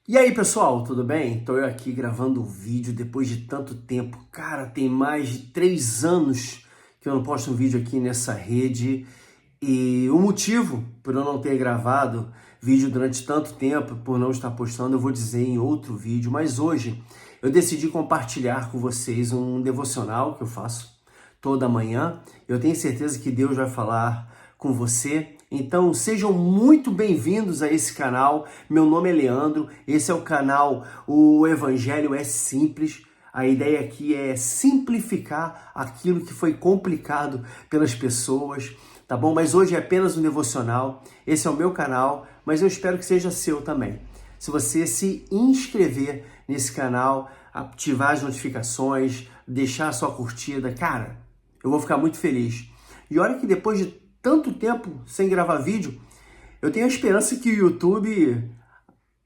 E aí, pessoal, tudo bem? Estou eu aqui gravando um vídeo depois de tanto tempo. Cara, tem mais de 3 anos que eu não posto um vídeo aqui nessa rede. E o motivo por eu não ter gravado vídeo durante tanto tempo, por não estar postando, eu vou dizer em outro vídeo. Mas hoje eu decidi compartilhar com vocês um devocional que eu faço toda manhã. Eu tenho certeza que Deus vai falar com você. Então sejam muito bem-vindos a esse canal. Meu nome é Leandro, esse é o canal O Evangelho é Simples. A ideia aqui é simplificar aquilo que foi complicado pelas pessoas, tá bom? Mas hoje é apenas um devocional. Esse é o meu canal, mas eu espero que seja seu também. Se você se inscrever nesse canal, ativar as notificações, deixar a sua curtida, cara, eu vou ficar muito feliz. E olha que depois de tanto tempo sem gravar vídeo, eu tenho a esperança que o YouTube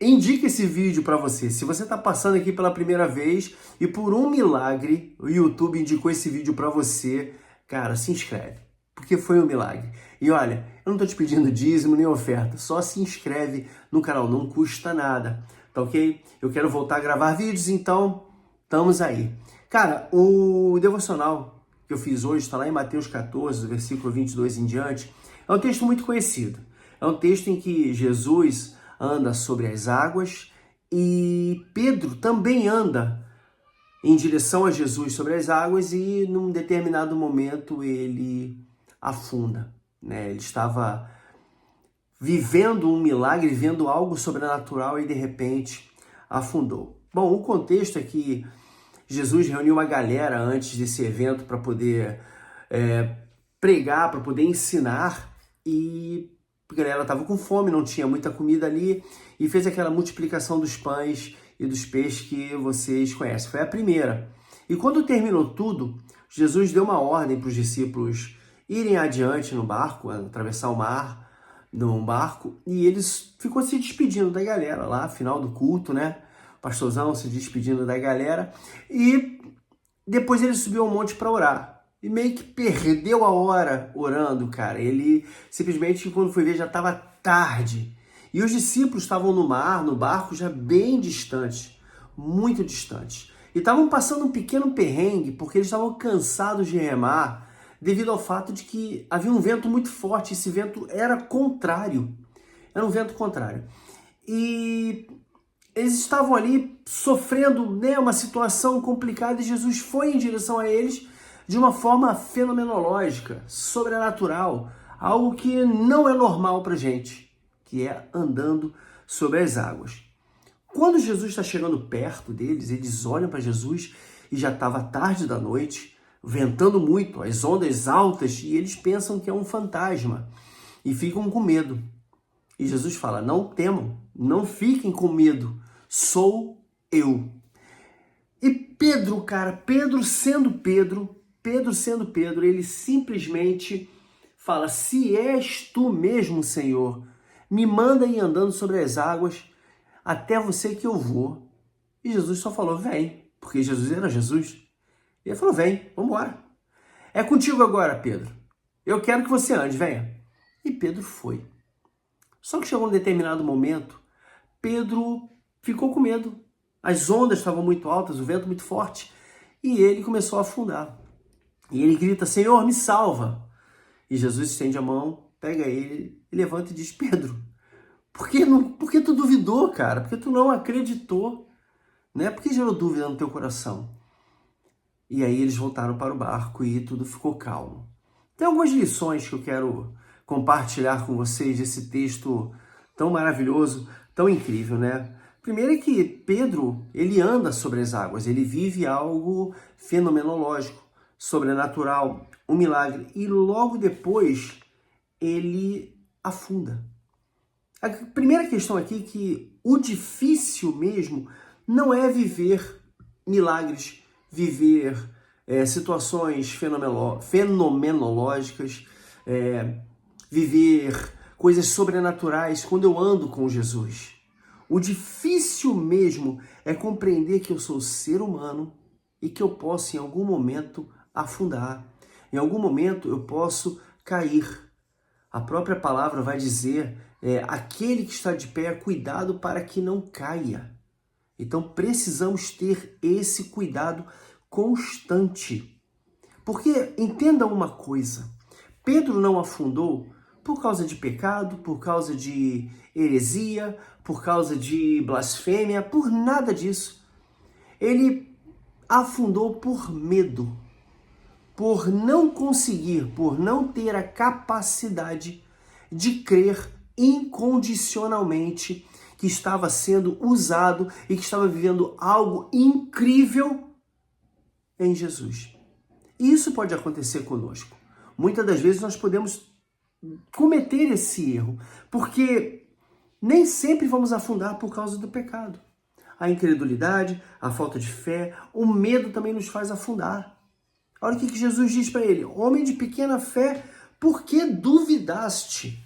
indique esse vídeo para você. Se você está passando aqui pela primeira vez e por um milagre o YouTube indicou esse vídeo para você, cara, se inscreve, porque foi um milagre. E olha, eu não estou te pedindo dízimo nem oferta, só se inscreve no canal, não custa nada, tá ok? Eu quero voltar a gravar vídeos, então estamos aí. Cara, o devocional que eu fiz hoje está lá em Mateus 14, do versículo 22 em diante. É um texto muito conhecido. É um texto em que Jesus anda sobre as águas e Pedro também anda em direção a Jesus sobre as águas e num determinado momento ele afunda, né? Ele estava vivendo um milagre, vivendo algo sobrenatural e de repente afundou. Bom, o contexto é que Jesus reuniu uma galera antes desse evento para poder pregar, para poder ensinar, e a galera estava com fome, não tinha muita comida ali, e fez aquela multiplicação dos pães e dos peixes que vocês conhecem. Foi a primeira. E quando terminou tudo, Jesus deu uma ordem para os discípulos irem adiante no barco, atravessar o mar num barco, e eles ficou se despedindo da galera lá, final do culto, né? Pastorzão se despedindo da galera, e depois ele subiu ao monte para orar. E meio que perdeu a hora orando, cara. Ele simplesmente, quando foi ver, já estava tarde. E os discípulos estavam no mar, no barco, já bem distantes, muito distantes. E estavam passando um pequeno perrengue, porque eles estavam cansados de remar, devido ao fato de que havia um vento muito forte. Esse vento era contrário. Era um vento contrário. E eles estavam ali sofrendo, né, uma situação complicada, e Jesus foi em direção a eles de uma forma fenomenológica, sobrenatural, algo que não é normal para gente, que é andando sobre as águas. Quando Jesus está chegando perto deles, eles olham para Jesus e já estava tarde da noite, ventando muito, as ondas altas, e eles pensam que é um fantasma e ficam com medo. E Jesus fala: não temam, não fiquem com medo, sou eu. E Pedro, cara, Pedro sendo Pedro, ele simplesmente fala: se és tu mesmo, Senhor, me manda ir andando sobre as águas até você que eu vou. E Jesus só falou: vem, porque Jesus era Jesus. E ele falou: vem, vamos embora. É contigo agora, Pedro. Eu quero que você ande, venha. E Pedro foi. Só que chegou um determinado momento, Pedro ficou com medo. As ondas estavam muito altas, o vento muito forte, e ele começou a afundar. E ele grita: Senhor, me salva! E Jesus estende a mão, pega ele e levanta e diz: Pedro, por que tu duvidou, cara? Por que tu não acreditou? Né? Por que gerou dúvida no teu coração? E aí eles voltaram para o barco e tudo ficou calmo. Tem algumas lições que eu quero compartilhar com vocês desse texto tão maravilhoso, tão incrível, né? Primeiro é que Pedro, ele anda sobre as águas, ele vive algo fenomenológico, sobrenatural, um milagre, e logo depois ele afunda. A primeira questão aqui é que o difícil mesmo não é viver milagres, viver situações fenomenológicas, viver coisas sobrenaturais quando eu ando com Jesus. O difícil mesmo é compreender que eu sou ser humano e que eu posso em algum momento afundar. Em algum momento eu posso cair. A própria palavra vai dizer aquele que está de pé, cuidado para que não caia. Então precisamos ter esse cuidado constante. Porque entenda uma coisa, Pedro não afundou por causa de pecado, por causa de heresia, por causa de blasfêmia, por nada disso. Ele afundou por medo, por não conseguir, por não ter a capacidade de crer incondicionalmente que estava sendo usado e que estava vivendo algo incrível em Jesus. E isso pode acontecer conosco. Muitas das vezes nós podemos cometer esse erro, porque nem sempre vamos afundar por causa do pecado. A incredulidade, a falta de fé, o medo também nos faz afundar. Olha o que Jesus diz para ele: homem de pequena fé, por que duvidaste?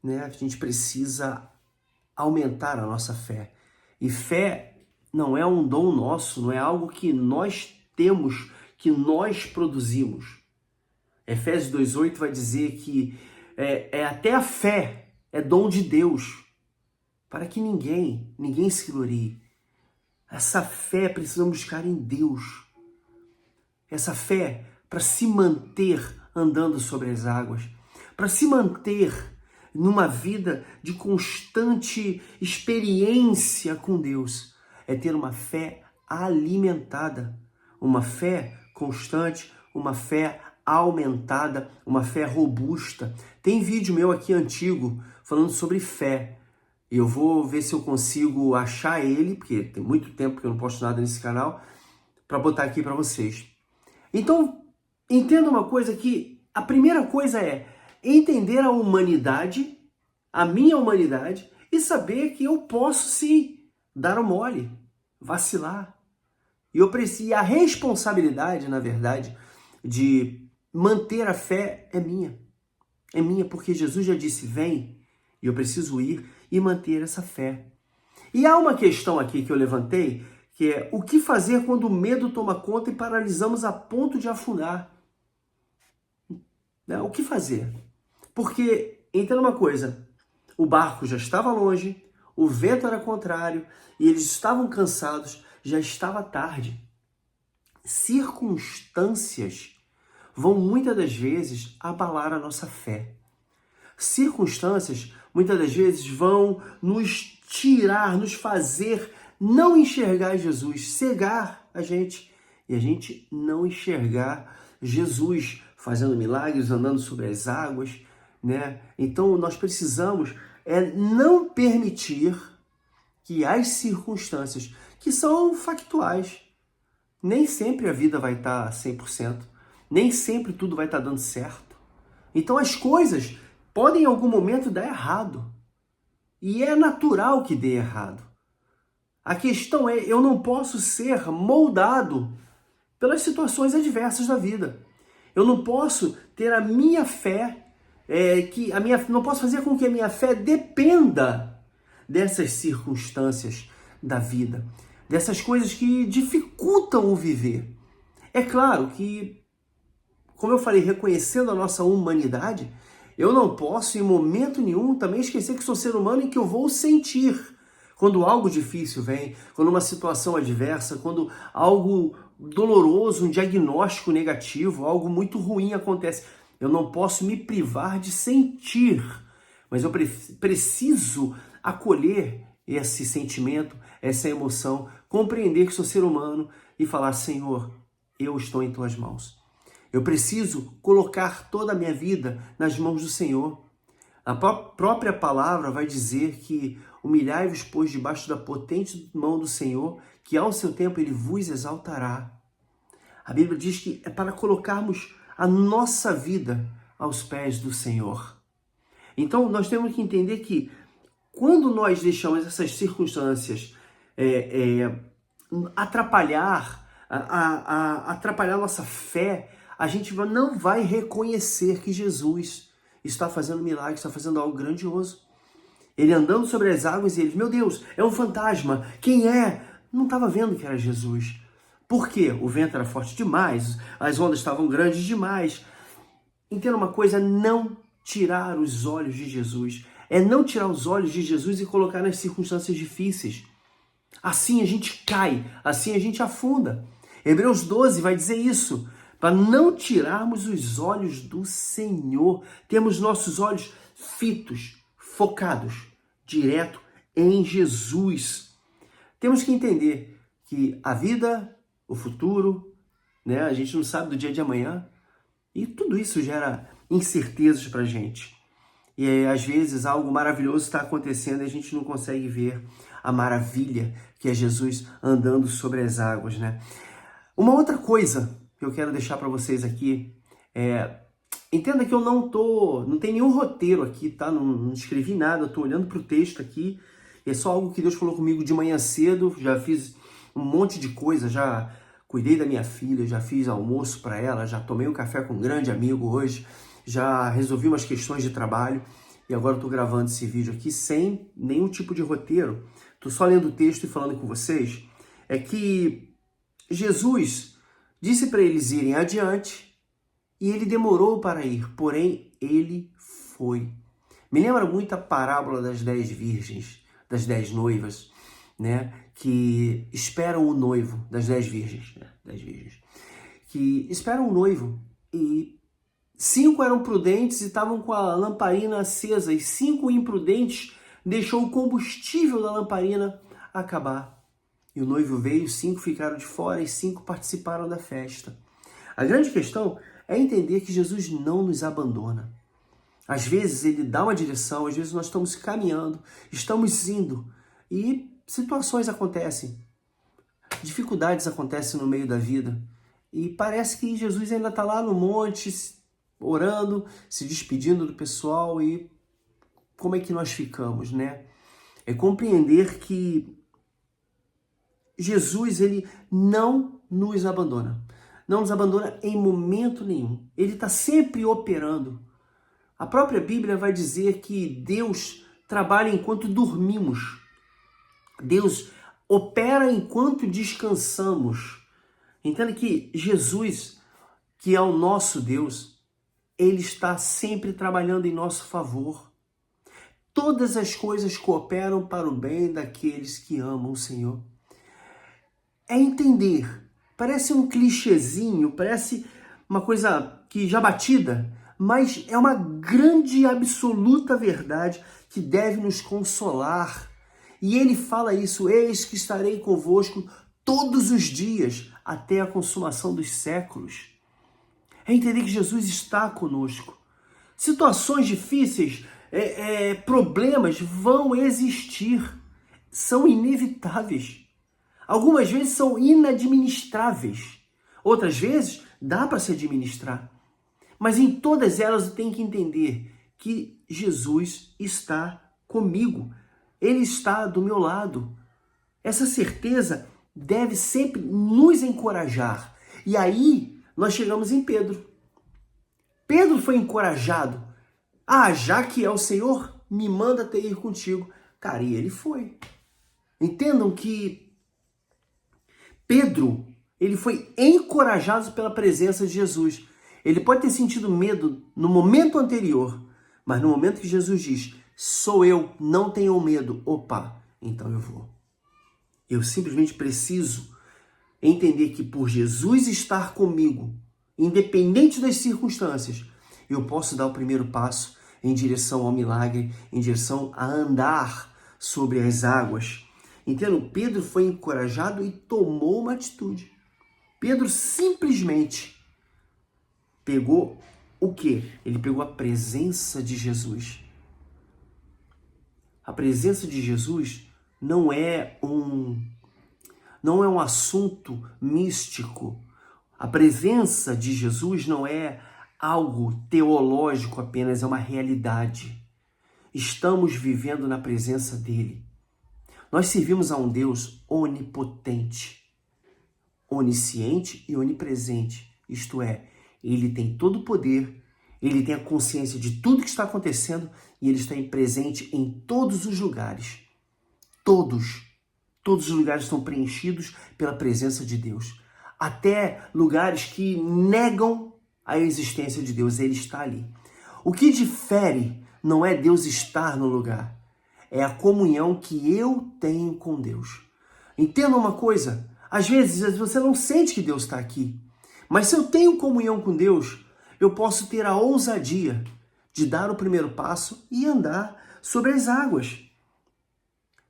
A gente precisa aumentar a nossa fé. E fé não é um dom nosso, não é algo que nós temos, que nós produzimos. Efésios 2,8 vai dizer que até a fé é dom de Deus, para que ninguém se glorie. Essa fé precisamos buscar em Deus. Essa fé para se manter andando sobre as águas, para se manter numa vida de constante experiência com Deus, é ter uma fé alimentada, uma fé constante, uma fé aumentada, uma fé robusta. Tem vídeo meu aqui antigo falando sobre fé. Eu vou ver se eu consigo achar ele, porque tem muito tempo que eu não posto nada nesse canal, para botar aqui para vocês. Então, entenda uma coisa, que a primeira coisa é entender a humanidade, a minha humanidade, e saber que eu posso sim dar o mole, vacilar. E a responsabilidade, na verdade, de manter a fé é minha. É minha porque Jesus já disse: vem, e eu preciso ir e manter essa fé. E há uma questão aqui que eu levantei, que é o que fazer quando o medo toma conta e paralisamos a ponto de afundar. O que fazer? Porque, entenda uma coisa, o barco já estava longe, o vento era contrário e eles estavam cansados, já estava tarde. Circunstâncias vão muitas das vezes abalar a nossa fé. Circunstâncias muitas das vezes vão nos tirar, nos fazer não enxergar Jesus, cegar a gente, e a gente não enxergar Jesus fazendo milagres, andando sobre as águas, Então nós precisamos não permitir que as circunstâncias, que são factuais, nem sempre a vida vai estar 100%, nem sempre tudo vai estar dando certo. Então as coisas podem em algum momento dar errado, e é natural que dê errado. A questão é, eu não posso ser moldado pelas situações adversas da vida. Eu não posso ter a minha fé, não posso fazer com que a minha fé dependa dessas circunstâncias da vida, dessas coisas que dificultam o viver. É claro que, como eu falei, reconhecendo a nossa humanidade, eu não posso em momento nenhum também esquecer que sou ser humano e que eu vou sentir quando algo difícil vem, quando uma situação adversa, quando algo doloroso, um diagnóstico negativo, algo muito ruim acontece. Eu não posso me privar de sentir, mas eu preciso acolher esse sentimento, essa emoção, compreender que sou ser humano e falar: Senhor, eu estou em tuas mãos. Eu preciso colocar toda a minha vida nas mãos do Senhor. A própria palavra vai dizer que humilhai-vos, pois, debaixo da potente mão do Senhor, que ao seu tempo ele vos exaltará. A Bíblia diz que é para colocarmos a nossa vida aos pés do Senhor. Então, nós temos que entender que quando nós deixamos essas circunstâncias atrapalhar a nossa fé, a gente não vai reconhecer que Jesus está fazendo milagre, está fazendo algo grandioso. Ele andando sobre as águas e ele: meu Deus, é um fantasma, quem é? Não estava vendo que era Jesus. Por quê? O vento era forte demais, as ondas estavam grandes demais. Entenda uma coisa, não tirar os olhos de Jesus. É não tirar os olhos de Jesus e colocar nas circunstâncias difíceis. Assim a gente cai, assim a gente afunda. Hebreus 12 vai dizer isso, para não tirarmos os olhos do Senhor. Temos nossos olhos fitos, focados, direto em Jesus. Temos que entender que a vida, o futuro, né, a gente não sabe do dia de amanhã, e tudo isso gera incertezas para a gente. E às vezes algo maravilhoso está acontecendo e a gente não consegue ver a maravilha que é Jesus andando sobre as águas, né? Uma outra coisa que eu quero deixar para vocês aqui entenda que eu não tem nenhum roteiro aqui, tá? Não escrevi nada, eu tô olhando para o texto aqui, é só algo que Deus falou comigo de manhã cedo, já fiz um monte de coisa, já cuidei da minha filha, já fiz almoço para ela, já tomei um café com um grande amigo hoje, já resolvi umas questões de trabalho e agora eu tô gravando esse vídeo aqui sem nenhum tipo de roteiro, tô só lendo o texto e falando com vocês, é que Jesus disse para eles irem adiante e ele demorou para ir, porém ele foi. Me lembra muito a parábola das 10 virgens, das 10 noivas, né? Que esperam o noivo, das 10 virgens, né? 10 virgens, que esperam o noivo e 5 eram prudentes e estavam com a lamparina acesa e 5 imprudentes deixou o combustível da lamparina acabar. E o noivo veio, 5 ficaram de fora e 5 participaram da festa. A grande questão é entender que Jesus não nos abandona. Às vezes ele dá uma direção, às vezes nós estamos caminhando, estamos indo e situações acontecem, dificuldades acontecem no meio da vida e parece que Jesus ainda está lá no monte, orando, se despedindo do pessoal e como é que nós ficamos, né? É compreender que Jesus, ele não nos abandona. Não nos abandona em momento nenhum. Ele está sempre operando. A própria Bíblia vai dizer que Deus trabalha enquanto dormimos. Deus opera enquanto descansamos. Entenda que Jesus, que é o nosso Deus, ele está sempre trabalhando em nosso favor. Todas as coisas cooperam para o bem daqueles que amam o Senhor. É entender. Parece um clichêzinho, parece uma coisa que já batida, mas é uma grande e absoluta verdade que deve nos consolar. E ele fala isso, eis que estarei convosco todos os dias, até a consumação dos séculos. É entender que Jesus está conosco. Situações difíceis, problemas vão existir, são inevitáveis. Algumas vezes são inadministráveis, outras vezes dá para se administrar. Mas em todas elas eu tenho que entender que Jesus está comigo, Ele está do meu lado. Essa certeza deve sempre nos encorajar. E aí nós chegamos em Pedro. Pedro foi encorajado. Já que é o Senhor, me manda até ir contigo. Cara, e ele foi. Entendam que Pedro, ele foi encorajado pela presença de Jesus. Ele pode ter sentido medo no momento anterior, mas no momento que Jesus diz, sou eu, não tenham medo, opa, então eu vou. Eu simplesmente preciso entender que por Jesus estar comigo, independente das circunstâncias, eu posso dar o primeiro passo em direção ao milagre, em direção a andar sobre as águas. Entendo? Pedro foi encorajado e tomou uma atitude. Pedro simplesmente pegou o quê? Ele pegou a presença de Jesus. A presença de Jesus não é um assunto místico. A presença de Jesus não é algo teológico apenas, é uma realidade. Estamos vivendo na presença dele. Nós servimos a um Deus onipotente, onisciente e onipresente. Isto é, ele tem todo o poder, ele tem a consciência de tudo que está acontecendo e ele está presente em todos os lugares. Todos os lugares estão preenchidos pela presença de Deus. Até lugares que negam a existência de Deus, ele está ali. O que difere não é Deus estar no lugar, é a comunhão que eu tenho com Deus. Entenda uma coisa, às vezes você não sente que Deus está aqui, mas se eu tenho comunhão com Deus, eu posso ter a ousadia de dar o primeiro passo e andar sobre as águas.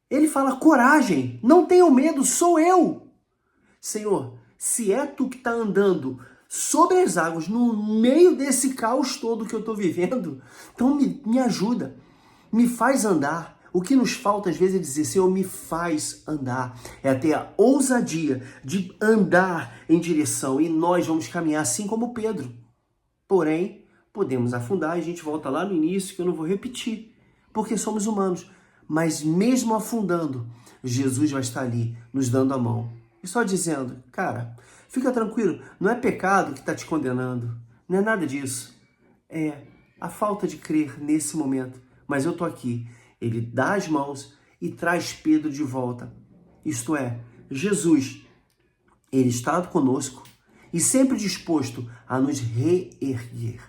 Ele fala, coragem, não tenham medo, sou eu. Senhor, se é tu que está andando sobre as águas, no meio desse caos todo que eu estou vivendo, então me ajuda, me faz andar. O que nos falta às vezes é dizer, Senhor, me faz andar. É ter a ousadia de andar em direção e nós vamos caminhar assim como Pedro. Porém, podemos afundar e a gente volta lá no início que eu não vou repetir, porque somos humanos. Mas mesmo afundando, Jesus vai estar ali nos dando a mão. E só dizendo, cara, fica tranquilo, não é pecado que está te condenando, não é nada disso. É a falta de crer nesse momento. Mas eu estou aqui. Ele dá as mãos e traz Pedro de volta. Isto é, Jesus, ele está conosco e sempre disposto a nos reerguer.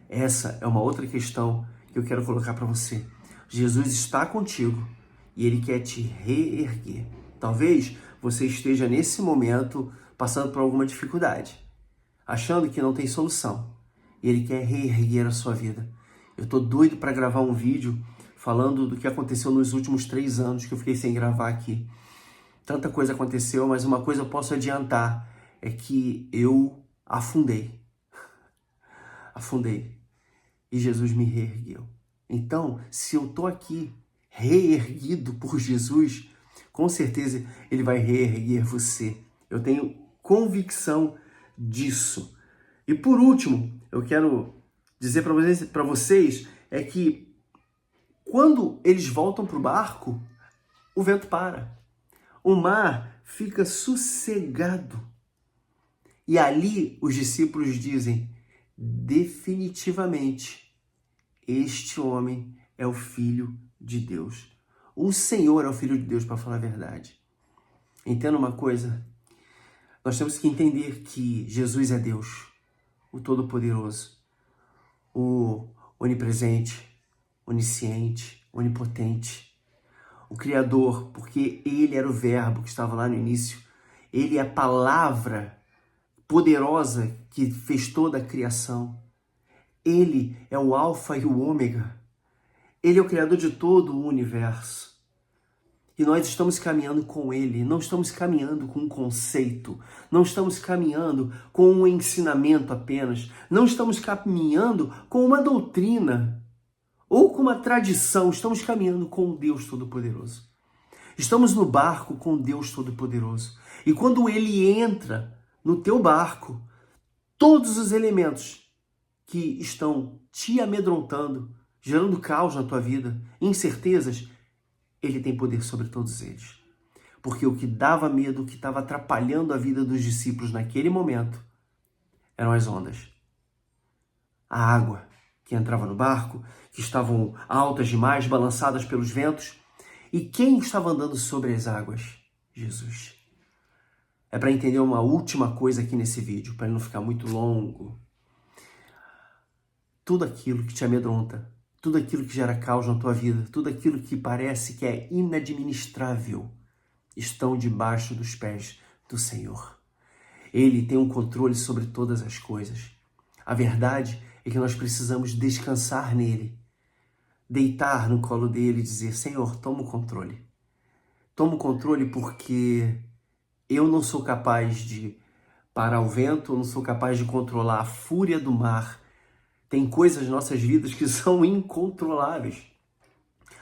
Essa é uma outra questão que eu quero colocar para você. Jesus está contigo e ele quer te reerguer. Talvez você esteja nesse momento passando por alguma dificuldade, achando que não tem solução. E ele quer reerguer a sua vida. Eu tô doido para gravar um vídeo falando do que aconteceu nos últimos 3 anos que eu fiquei sem gravar aqui. Tanta coisa aconteceu, mas uma coisa eu posso adiantar, é que eu afundei. Afundei. E Jesus me reergueu. Então, se eu tô aqui reerguido por Jesus, com certeza ele vai reerguer você. Eu tenho convicção disso. E por último, eu quero dizer para vocês é que quando eles voltam para o barco, o vento para. O mar fica sossegado. E ali os discípulos dizem, definitivamente, este homem é o Filho de Deus. O Senhor é o Filho de Deus, para falar a verdade. Entenda uma coisa, nós temos que entender que Jesus é Deus, o Todo-Poderoso, o onipresente, onisciente, onipotente, o Criador, porque Ele era o Verbo que estava lá no início. Ele é a palavra poderosa que fez toda a criação. Ele é o Alfa e o Ômega. Ele é o Criador de todo o universo. E nós estamos caminhando com Ele, não estamos caminhando com um conceito, não estamos caminhando com um ensinamento apenas, não estamos caminhando com uma doutrina ou com uma tradição, estamos caminhando com Deus Todo-Poderoso. Estamos no barco com Deus Todo-Poderoso. E quando Ele entra no teu barco, todos os elementos que estão te amedrontando, gerando caos na tua vida, incertezas, Ele tem poder sobre todos eles. Porque o que dava medo, o que estava atrapalhando a vida dos discípulos naquele momento, eram as ondas. A água que entrava no barco, que estavam altas demais, balançadas pelos ventos. E quem estava andando sobre as águas? Jesus. É para entender uma última coisa aqui nesse vídeo, para ele não ficar muito longo. Tudo aquilo que te amedronta, tudo aquilo que gera caos na tua vida, tudo aquilo que parece que é inadministrável, estão debaixo dos pés do Senhor. Ele tem um controle sobre todas as coisas. A verdade é que nós precisamos descansar nele, deitar no colo dele e dizer, Senhor, toma o controle. Toma o controle porque eu não sou capaz de parar o vento, eu não sou capaz de controlar a fúria do mar. Tem coisas nas nossas vidas que são incontroláveis.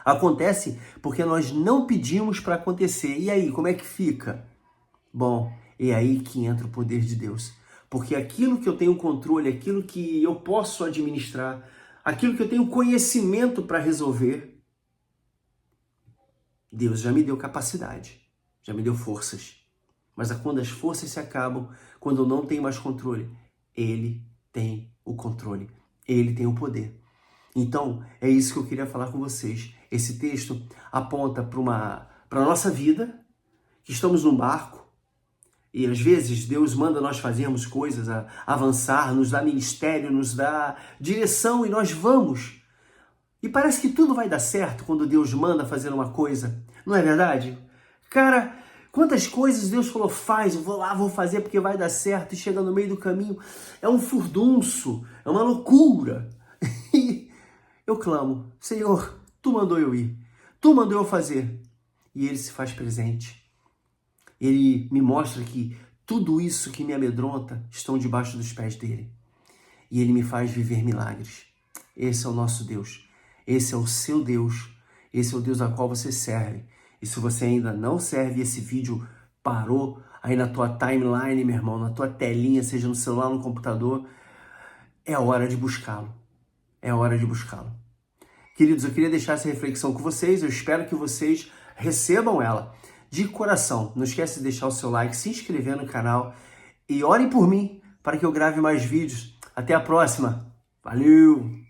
Acontece porque nós não pedimos para acontecer. E aí, como é que fica? Bom, é aí que entra o poder de Deus. Porque aquilo que eu tenho controle, aquilo que eu posso administrar, aquilo que eu tenho conhecimento para resolver, Deus já me deu capacidade, já me deu forças. Mas quando as forças se acabam, quando eu não tenho mais controle, Ele tem o controle, Ele tem o poder. Então, é isso que eu queria falar com vocês. Esse texto aponta para a nossa vida, que estamos num barco, E às vezes Deus manda nós fazermos coisas, avançar, nos dá ministério, nos dá direção e nós vamos. E parece que tudo vai dar certo quando Deus manda fazer uma coisa. Não é verdade? Cara, quantas coisas Deus falou, faz, eu vou lá, vou fazer porque vai dar certo. E chega no meio do caminho, é um furdunço, é uma loucura. E eu clamo, Senhor, Tu mandou eu ir, Tu mandou eu fazer. E Ele se faz presente. Ele me mostra que tudo isso que me amedronta estão debaixo dos pés dele. E Ele me faz viver milagres. Esse é o nosso Deus. Esse é o seu Deus. Esse é o Deus a qual você serve. E se você ainda não serve, esse vídeo parou aí na tua timeline, meu irmão, na tua telinha, seja no celular ou no computador, é hora de buscá-lo. É hora de buscá-lo. Queridos, eu queria deixar essa reflexão com vocês. Eu espero que vocês recebam ela de coração. Não esquece de deixar o seu like, se inscrever no canal e orem por mim para que eu grave mais vídeos. Até a próxima. Valeu!